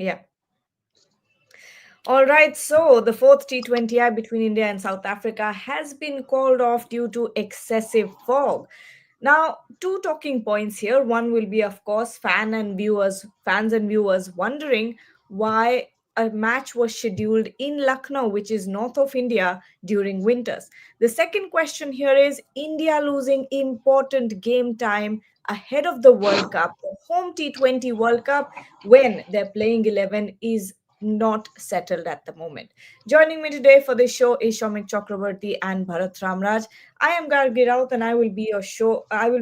Yeah. All right, so the fourth T20I between India and South Africa has been called off due to excessive fog. Now, two talking points here. One will be, of course, fans and viewers wondering why a match was scheduled in Lucknow, which is north of India, during winters. The second question here is India losing important game time ahead of the World Cup, the home T20 World Cup, when their playing 11 is not settled at the moment. Joining me today for this show is Shomik Chakraborty and Bharat Ramraj. I am Gargi Raut and I will be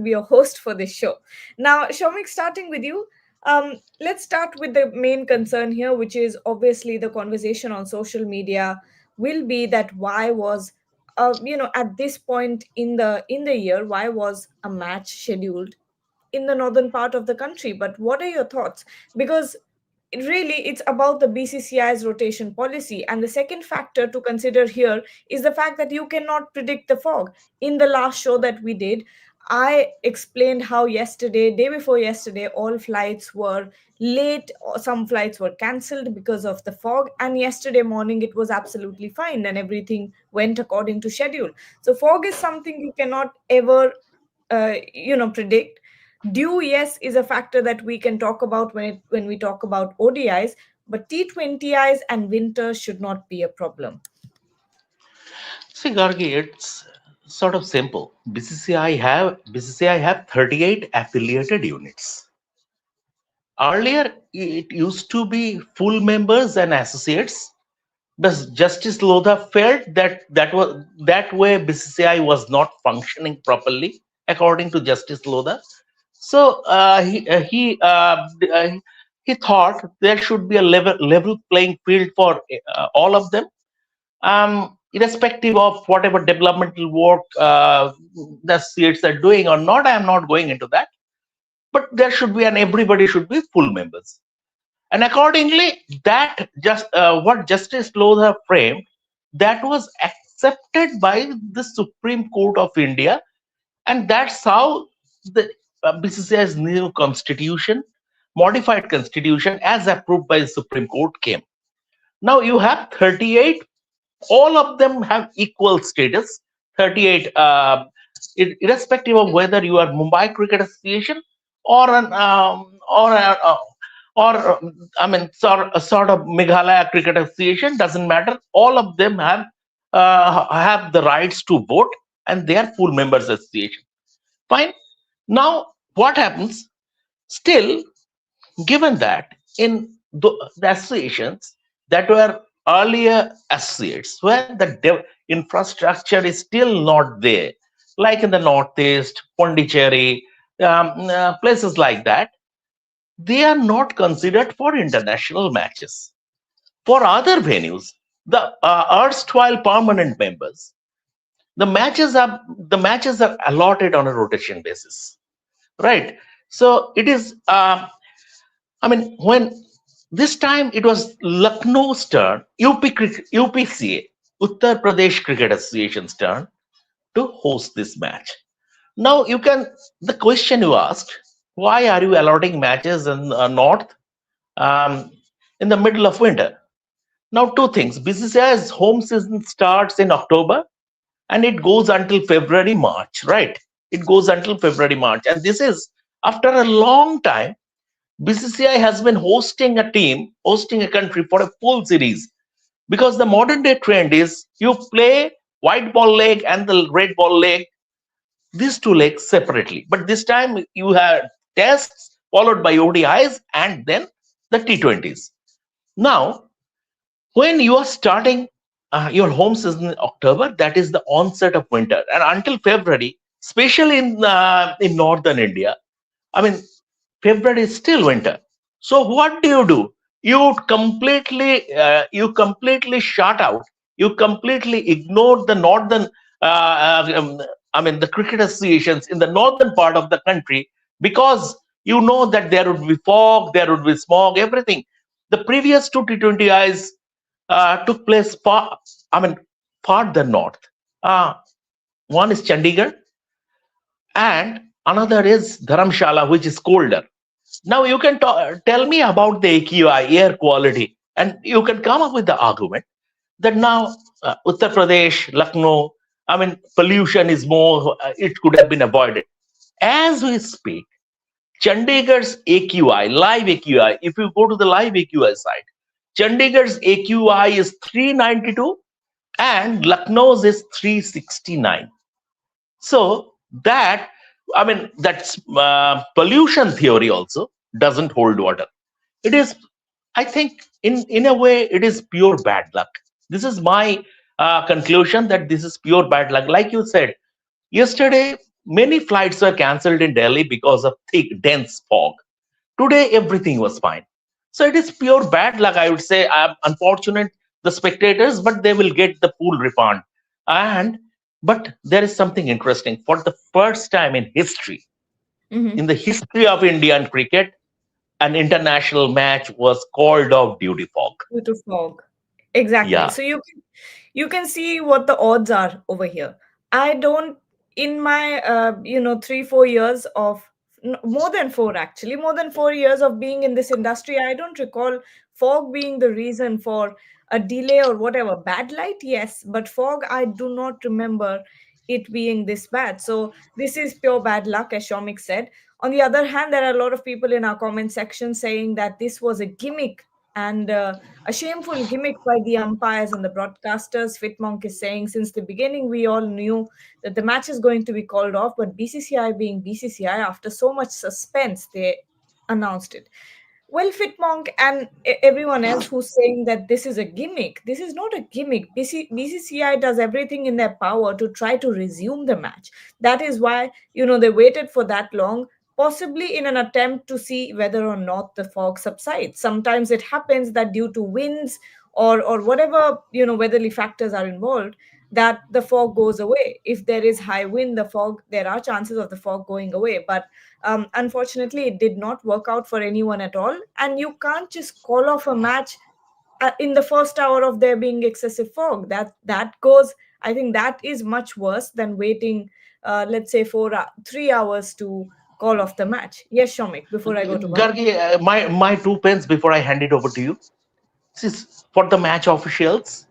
your host for this show. Now, Shomik, starting with you, let's start with the main concern here, which is obviously the conversation on social media will be that why was at this point in the year, why was a match scheduled in the northern part of the country? But what are your thoughts? Because really it's about the BCCI's rotation policy, and the second factor to consider here is the fact that you cannot predict the fog. In the last show that we did, I explained how yesterday, day before yesterday, all flights were late, or some flights were cancelled because of the fog, and yesterday morning it was absolutely fine and everything went according to schedule. So fog is something you cannot ever predict. Dew, yes, is a factor that we can talk about when we talk about ODIs, but T20Is and winter should not be a problem. See, Gargi, it's sort of simple. BCCI have 38 affiliated units. Earlier, it used to be full members and associates. But Justice Lodha felt that way BCCI was not functioning properly, according to Justice Lodha. So he thought there should be a level playing field for all of them, irrespective of whatever developmental work the states are doing or not. I am not going into that, but there should be, and everybody should be full members. And accordingly, that just what Justice Lodha framed, that was accepted by the Supreme Court of India, and that's how the BCCI's new constitution, modified constitution, as approved by the Supreme Court, came. Now you have 38. All of them have equal status. 38, irrespective of whether you are Mumbai Cricket Association or an or I mean, a sort of Meghalaya Cricket Association, doesn't matter. All of them have the rights to vote, and they are full members association. Fine. Now, what happens? Still, given that in the associations that were earlier associates, where the infrastructure is still not there, like in the Northeast, Pondicherry, places like that, they are not considered for international matches. For other venues, the erstwhile permanent members, the matches are allotted on a rotation basis, right? So it is. When this time it was Lucknow's turn, UPCA, Uttar Pradesh Cricket Association's turn to host this match. Now the question you asked, why are you allotting matches in North um, in the middle of winter? Now, two things. BCCI's home season starts in October and it goes until February, March, right? It goes until February, March. And this is after a long time. BCCI has been hosting a country for a full series, because the modern day trend is you play white ball leg and the red ball leg, these two legs separately. But this time you had tests followed by ODIs and then the T20s. Now, when you are starting your home season in October, that is the onset of winter, and until February, especially in northern India, I mean, February is still winter. So what do? You completely shut out. You completely ignore the northern. The cricket associations in the northern part of the country, because you know that there would be fog, there would be smog, everything. The previous two T20Is took place farther north. Uh, One is Chandigarh, and another is Dharamshala, which is colder. Now you can tell me about the AQI, air quality, and you can come up with the argument that now Uttar Pradesh, Lucknow, I mean, pollution is more, it could have been avoided. As we speak, Chandigarh's AQI, live AQI, if you go to the live AQI site, Chandigarh's AQI is 392 and Lucknow's is 369. So that, I mean, that's pollution theory also doesn't hold water. It is, I think, in a way, it is pure bad luck. This is my conclusion, that this is pure bad luck. Like you said, yesterday many flights were cancelled in Delhi because of thick, dense fog. Today everything was fine. So it is pure bad luck, I would say. Unfortunate the spectators, but they will get the full refund. And but there is something interesting. For the first time Hmm. in the history of Indian cricket, an international match was called off due to fog. Due to fog. Exactly. Yeah. So you can see what the odds are over here. I don't, in my 3-4 years of, more than four, actually, more than 4 years of being in this industry, I don't recall fog being the reason for a delay or whatever. Bad light, yes, but fog, I do not remember it being this bad. So this is pure bad luck, as Shomik said. On the other hand, there are a lot of people in our comment section saying that this was a gimmick, and a shameful gimmick by the umpires and the broadcasters. Fitmonk is saying, since the beginning, we all knew that the match is going to be called off, but BCCI being BCCI, after so much suspense, they announced it. Well, Fitmonk and everyone else who's saying that this is a gimmick, this is not a gimmick. BCCI does everything in their power to try to resume the match. That is why, they waited for that long, possibly in an attempt to see whether or not the fog subsides. Sometimes it happens that due to winds or whatever, weatherly factors are involved, that the fog goes away. If there is high wind, there are chances of the fog going away. But unfortunately, it did not work out for anyone at all. And you can't just call off a match in the first hour of there being excessive fog. That goes. I think that is much worse than waiting, let's say, 3 hours to call off the match. Yes, Shomik. Before I go to Bharat. Gargi, my 2 pence before I hand it over to you. This is for the match officials.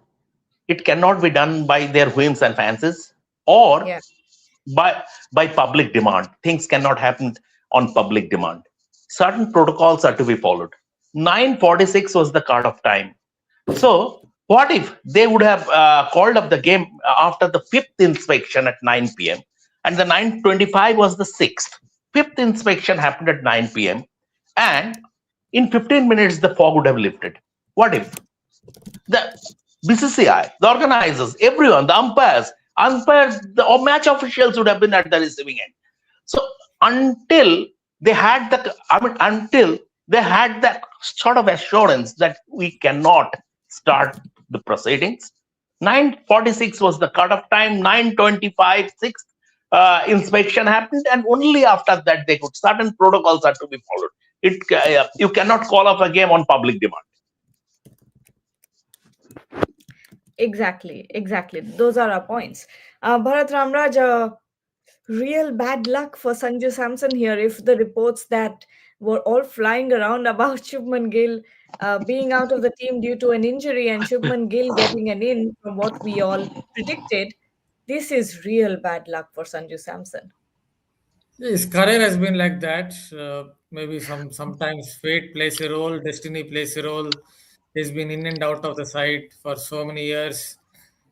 It cannot be done by their whims and fancies, or Yeah. by public demand. Things cannot happen on public demand. Certain protocols are to be followed. 9:46 was the cut-off time. So what if they would have called up the game after the fifth inspection at 9 p.m. and the 9:25 was the sixth. Fifth inspection happened at 9 p.m. and in 15 minutes the fog would have lifted. What if the BCCI, the organizers, everyone, the umpires, the match officials would have been at the receiving end. So until until they had that sort of assurance that we cannot start the proceedings, 9:46 was the cutoff time. 9:25, sixth inspection happened, and only after that they could. Certain protocols are to be followed. You cannot call off a game on public demand. Exactly, exactly. Those are our points. Bharat Ramraj, real bad luck for Sanju Samson here if the reports that were all flying around about Shubman Gill being out of the team due to an injury and Shubman Gill getting an in from what we all predicted. This is real bad luck for Sanju Samson. His career has been like that. Maybe sometimes fate plays a role, destiny plays a role. He's been in and out of the side for so many years.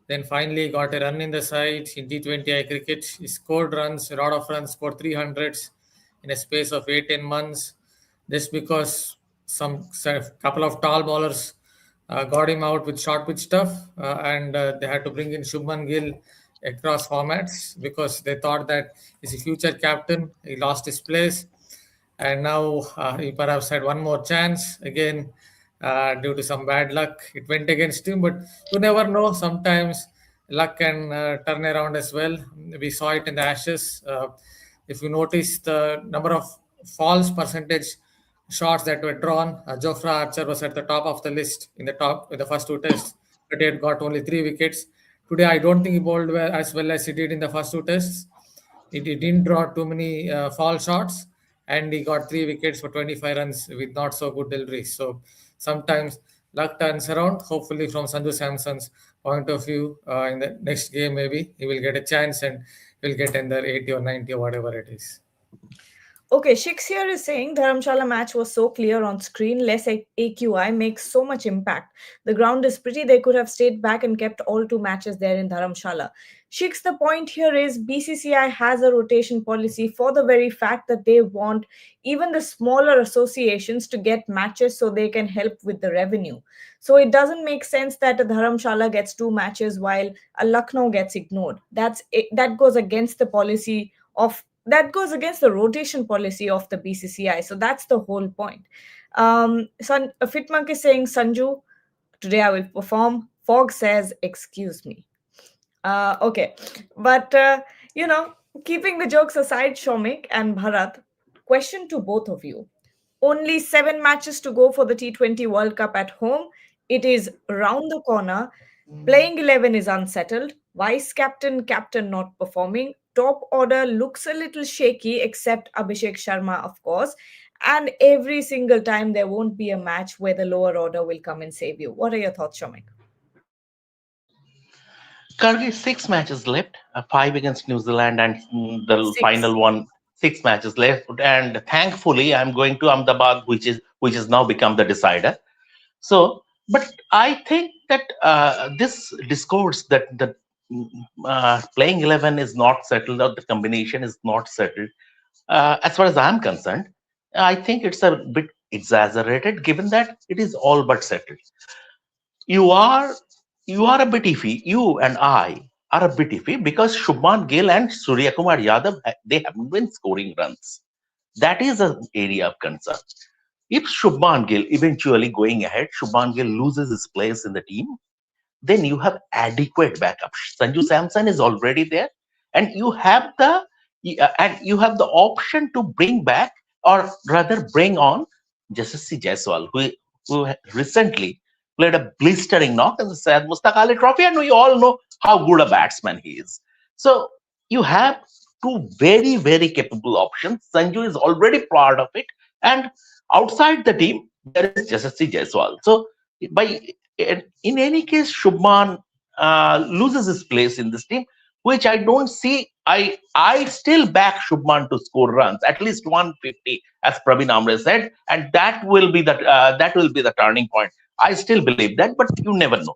Then finally got a run in the side in T20I cricket. He scored runs, a lot of runs, scored 300s in a space of 8-10 months. Just because some couple of tall bowlers got him out with short pitch stuff, and they had to bring in Shubman Gill across formats because they thought that he's a future captain. He lost his place, and now he perhaps had one more chance again. Due to some bad luck, it went against him, but you never know. Sometimes luck can turn around as well. We saw it in the Ashes. If you notice the number of false percentage shots that were drawn, Jofra Archer was at the top of the list in the first two tests, but he had got only 3 wickets. Today, I don't think he bowled as well as he did in the first two tests. He didn't draw too many foul shots, and he got 3 wickets for 25 runs with not so good deliveries. So sometimes luck turns around. Hopefully, from Sanju Samson's point of view, in the next game, maybe he will get a chance and will get in there 80 or 90 or whatever it is. Okay, Shiks here is saying Dharamshala match was so clear on screen, less AQI makes so much impact. The ground is pretty, they could have stayed back and kept all two matches there in Dharamshala. Shiks, the point here is BCCI has a rotation policy for the very fact that they want even the smaller associations to get matches so they can help with the revenue. So it doesn't make sense that a Dharamshala gets two matches while a Lucknow gets ignored. That goes against the policy of that goes against the rotation policy of the BCCI. So that's the whole point. Fitmonk is saying, Sanju, today I will perform. Fog says, excuse me. Okay. But, keeping the jokes aside, Shomik and Bharat, question to both of you. Only 7 matches to go for the T20 World Cup at home. It is round the corner. Playing 11 is unsettled. Vice captain not performing. Top order looks a little shaky, except Abhishek Sharma, of course. And every single time there won't be a match where the lower order will come and save you. What are your thoughts, Shomik? Currently, 6 matches left, 5 against New Zealand, and the Six. final one, 6 matches left. And thankfully, I'm going to Ahmedabad, which has now become the decider. So, but I think that this discourse that the playing 11 is not settled, or the combination is not settled, as far as I'm concerned, I think it's a bit exaggerated, given that it is all but settled. You are you are a bit iffy. You and I are a bit iffy because Shubman Gill and Surya Kumar Yadav, they haven't been scoring runs. That is an area of concern. If Shubman Gill eventually going ahead, Shubman Gill loses his place in the team, then you have adequate backup. Sanju Samson is already there, and you have the option to bring back, or rather bring on, Jasasi Jaiswal, who recently played a blistering knock in the Syed Mustaq Ali Trophy, and we all know how good a batsman he is. So you have two very capable options. Sanju is already part of it, and outside the team there is Jasasi Jaiswal. So by in any case, Shubman loses his place in this team, which I don't see. I still back Shubman to score runs, at least 150, as Praveen Amre said, and that will be the turning point. I still believe that, but you never know.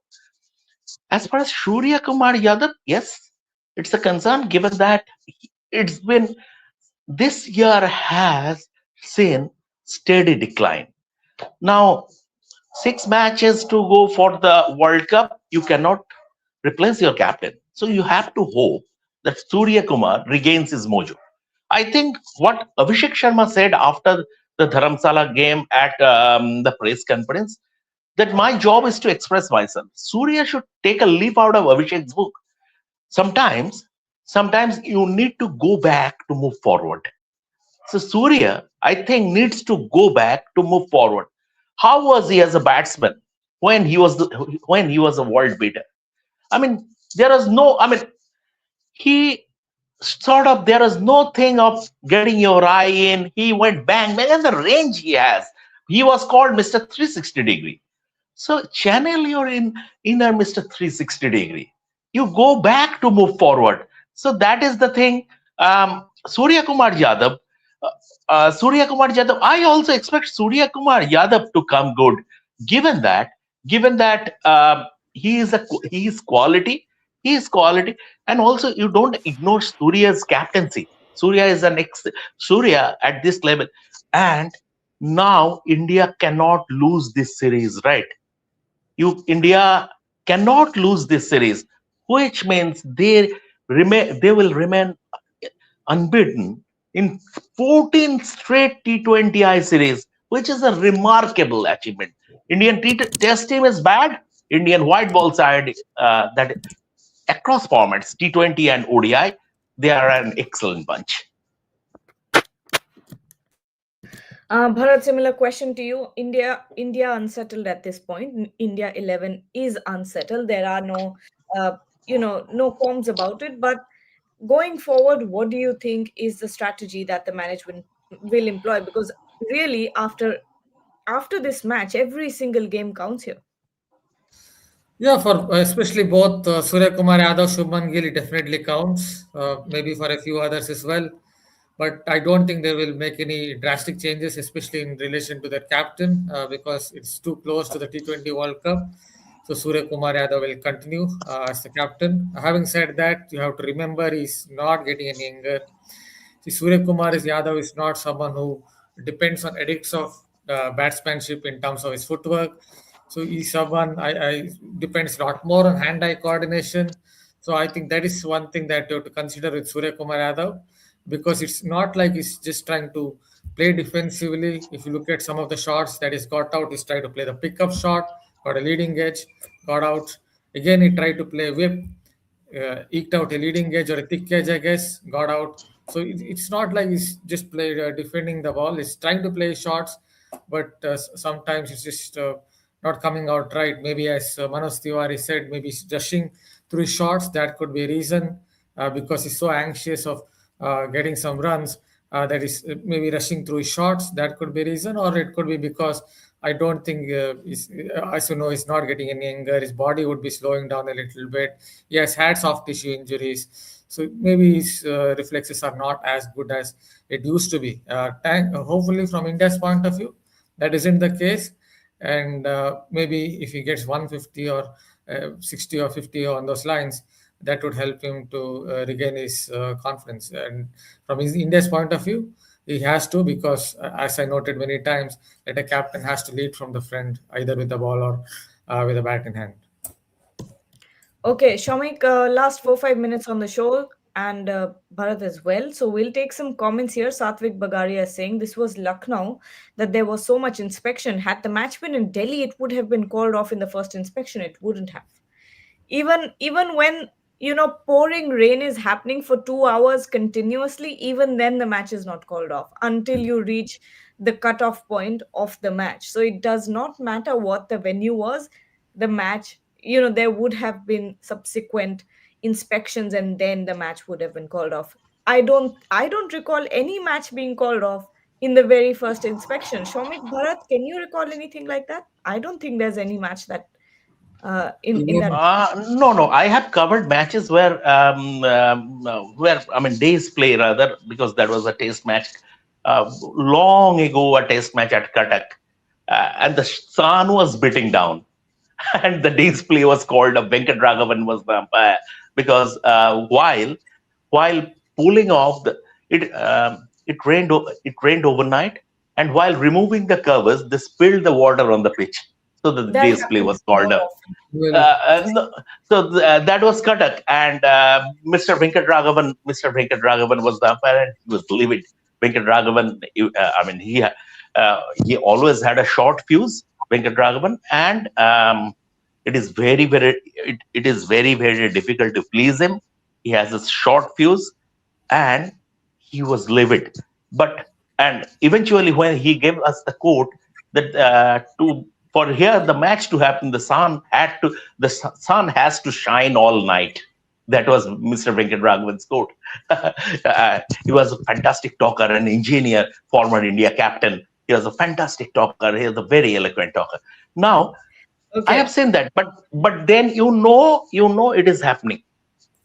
As far as Surya Kumar Yadav, yes, it's a concern given that it's been this year has seen steady decline. Now, 6 matches to go for the World Cup, you cannot replace your captain. So you have to hope that Surya Kumar regains his mojo. I think what Abhishek Sharma said after the Dharamsala game at the press conference, that my job is to express myself. Surya should take a leaf out of Abhishek's book. Sometimes, sometimes you need to go back to move forward. So Surya, I think, needs to go back to move forward. How was he as a batsman when he was a world beater? I mean, there is no. I mean, he sort of there is no thing of getting your eye in. He went bang bang, and the range he has. He was called Mr. 360 degree. So channel your inner Mr. 360 degree. You go back to move forward. So that is the thing. Surya Kumar Yadav, Surya Kumar Yadav. I also expect Surya Kumar Yadav to come good, given that given that he is quality, and also you don't ignore Surya's captaincy. Surya is an ex Surya at this level, and now India cannot lose this series, right? India cannot lose this series, which means they will remain unbeaten in 14 straight T20I series, which is a remarkable achievement. Indian Test team is bad. Indian white ball side, that across formats, T20 and ODI, they are an excellent bunch. Bharat, similar question to you. India unsettled at this point. India 11 is unsettled. There are no qualms about it. But going forward, what do you think is the strategy that the management will employ? Because really, after this match, every single game counts here. Yeah, for especially both Surya Kumar Yadav, Shubman Gill, it definitely counts. Maybe for a few others as well. But I don't think they will make any drastic changes, especially in relation to their captain, because it's too close to the T20 World Cup. So Surya Kumar Yadav will continue as the captain. Having said that, you have to remember he's not getting any younger. See, Surya Kumar is Yadav is not someone who depends on edicts of batsmanship in terms of his footwork. So he's someone I depends a lot more on hand-eye coordination. So I think that is one thing that you have to consider with Surya Kumar Yadav, because it's not like he's just trying to play defensively. If you look at some of the shots that he's got out, he's trying to play the pickup shot, got a leading edge, got out. Again, he tried to play whip, eked out a leading edge or a thick edge, I guess, got out. So it's not like he's just played defending the ball. He's trying to play shots, but sometimes it's just not coming out right. Maybe as Manoj Tiwari said, maybe he's rushing through his shots. That could be a reason, because he's so anxious of getting some runs, that is maybe rushing through his shots. That could be a reason, or it could be because I don't think as you know, he's not getting any younger. His body would be slowing down a little bit. He has had soft tissue injuries, so maybe his reflexes are not as good as it used to be. Hopefully, from India's point of view, that isn't the case, and maybe if he gets 150 or 60 or 50 on those lines, that would help him to regain his confidence. And from his India's point of view, he has to, because as I noted many times, that a captain has to lead from the front, either with the ball or with a bat in hand. Okay, Shamik, last 4 5 minutes on the show, and Bharat as well. So we'll take some comments here. Satvik Bagaria is saying this was Lucknow, that there was so much inspection. Had the match been in Delhi, it would have been called off in the first inspection. It wouldn't have. Even when pouring rain is happening for 2 hours continuously, even then the match is not called off until you reach the cutoff point of the match. So it does not matter what the venue was, the match, there would have been subsequent inspections and then the match would have been called off. I don't recall any match being called off in the very first inspection. Shomik, Bharat, can you recall anything like that? I don't think there's any match that in that. No, no. I have covered matches where I mean days play rather, because that was a test match long ago, a test match at Cuttack, and the sun was beating down, and the day's play was called up. Venkat Raghavan was the umpire, because while pulling off it rained overnight, and while removing the covers, they spilled the water on the pitch, so the That day's play happens was called more up. often. Well, No, so that was Katak, and Mr. Venkat Raghavan was the umpire, and he was livid. Venkat Raghavan, I mean, he always had a short fuse, Venkat Raghavan, and it is it is very very difficult to please him. He has a short fuse, and he was livid. But and eventually, when he gave us the quote that to for here the match to happen, the sun has to shine all night. That was Mr. Venkat Raghavan's quote. He was a fantastic talker, an engineer, former India captain. He was a fantastic talker. He was a very eloquent talker. Now, I have Okay. seen that, but then it is happening.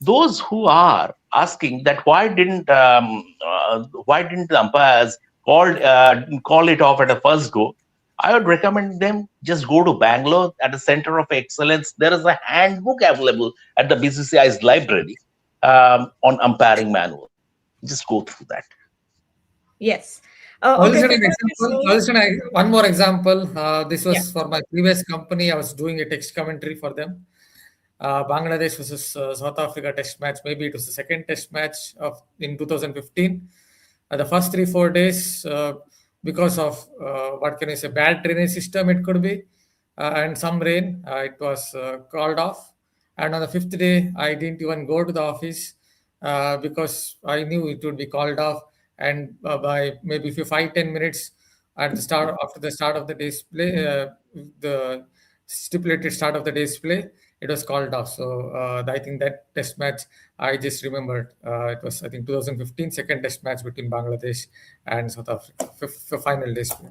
Those who are asking that why didn't the umpires call it off at the first go, I would recommend them just go to Bangalore at the Center of Excellence. There is a handbook available at the BCCI's library on umpiring manual. Just go through that. Yes. I'll Okay, listen so an Bharat is example. I'll saying, listen one more example. This yeah. was for my previous company. I was doing a text commentary for them. Bangladesh versus South Africa test match. Maybe it was the second test match of in 2015. The first 3 4 days, because of what can I say, bad drainage system, it could be, and some rain, it was called off. And on the fifth day, I didn't even go to the office because I knew it would be called off. And by maybe 5 10 minutes at the start after the start of the day's play, the stipulated start of the day's play, it was called off. So I think that test match I just remembered. It was, I think, 2015 second test match between Bangladesh and South Africa, final test.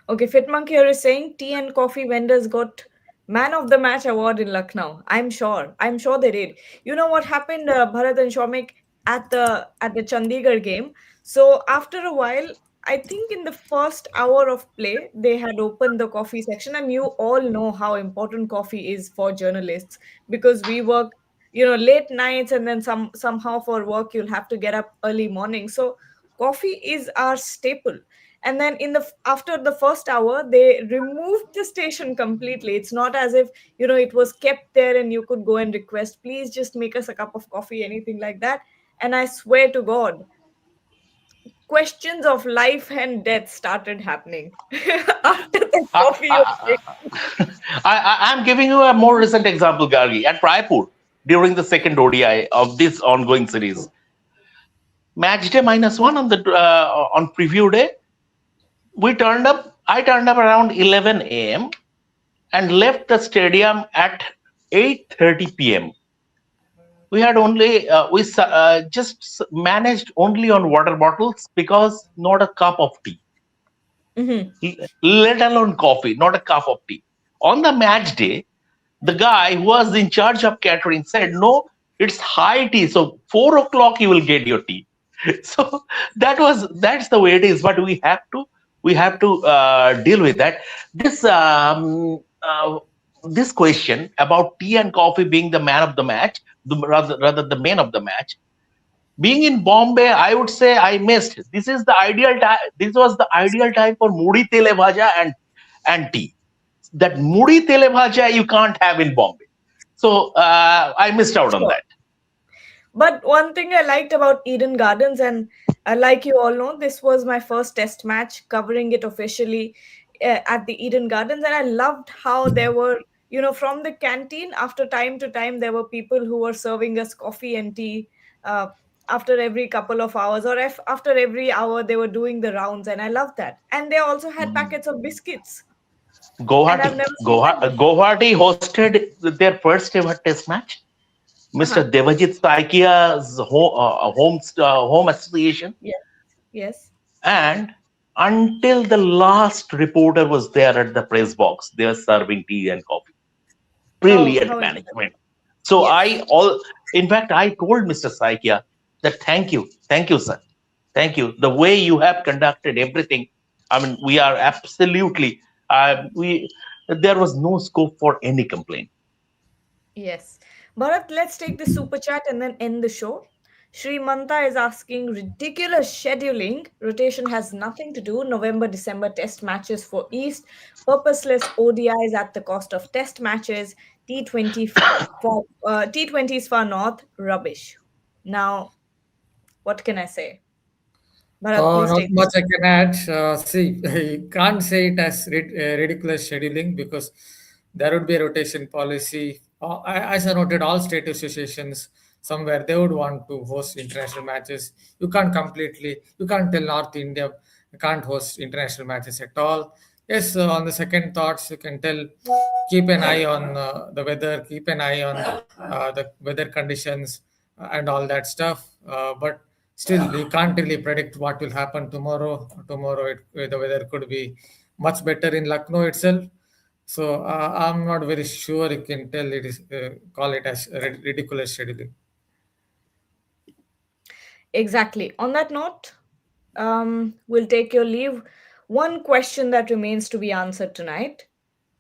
Okay, Fitmonk here is saying tea and coffee vendors got Man of the Match award in Lucknow. I'm sure. I'm sure they did. You know what happened, Bharat and Shomik, at the Chandigarh game? So after a while, I think in the first hour of play, they had opened the coffee section, and you all know how important coffee is for journalists because we work, late nights, and then somehow for work you'll have to get up early morning. So coffee is our staple. And then after the first hour they removed the station completely. It's not as if it was kept there and you could go and request, please just make us a cup of coffee, anything like that. And I swear to God, questions of life and death started happening after the I, coffee was I, taken. I'm giving you a more recent example, Gargi. At Raipur, during the second ODI of this ongoing series, match day -1 on preview day, we turned up. I turned up around 11 a.m. and left the stadium at 8:30 p.m. We had only just managed only on water bottles because not a cup of tea, Mhm. let alone coffee, not a cup of tea. On the match day, the guy who was in charge of catering said, "No, it's high tea, so 4 o'clock you will get your tea." So that's the way it is. But we have to deal with that. This question about tea and coffee being the man of the match, rather the main of the match. Being in Bombay, I would say I missed. This is the ideal time. This was the ideal time for mudi tele bhaja and tea. That mudi tele bhaja you can't have in Bombay. So I missed out on Sure. that. But one thing I liked about Eden Gardens, and like you all know, this was my first test match covering it officially at the Eden Gardens. And I loved how there were, from the canteen, after time to time, there were people who were serving us coffee and tea uh, after every couple of hours, or if after every hour, they were doing the rounds. And I loved that. And they also had packets of biscuits. And I've never seen that before. Guwahati hosted their first ever test match. Mr. Uh-huh. Devajit Saikia's home association, Yes. Yes. and until the last reporter was there at the press box, they were serving tea and coffee. How Brilliant interesting. management. So Yes. in fact, I told Mr. Saikia that thank you, sir, thank you. The way you have conducted everything, I mean, we are absolutely, we there was no scope for any complaint. Yes. Bharat, let's take the super chat and then end the show. Shri Manta is asking ridiculous scheduling. Rotation has nothing to do. November, December test matches for East. Purposeless ODIs at the cost of test matches. T20 for T20s for North. Rubbish. Now, what can I say? Bharat, please Not take this. much I can add. See, you can't say it as ridiculous scheduling because there would be a rotation policy. As I noted, all state associations somewhere they would want to host international matches. You can't tell North India you can't host international matches at all. Yes, on the second thoughts, you can tell, keep an eye on the weather, keep an eye on the weather conditions and all that stuff. But still, you can't really predict what will happen tomorrow. The weather could be much better in Lucknow itself. So I'm not very sure you can tell it is call it as ridiculous scheduling. Exactly. On that note, we'll take your leave. One question that remains to be answered tonight: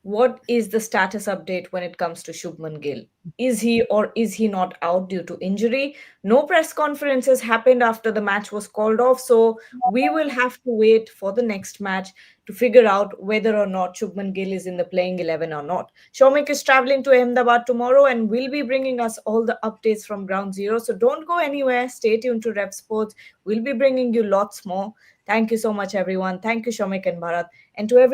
what is the status update when it comes to Shubman Gill? Is he or is he not out due to injury? No press conferences happened after the match was called off, so we will have to wait for the next match to figure out whether or not Shubman Gill is in the playing 11 or not. Shomik is traveling to Ahmedabad tomorrow and will be bringing us all the updates from Ground Zero. So don't go anywhere. Stay tuned to Rep Sports. We'll be bringing you lots more. Thank you so much, everyone. Thank you, Shomik and Bharat. And to everyone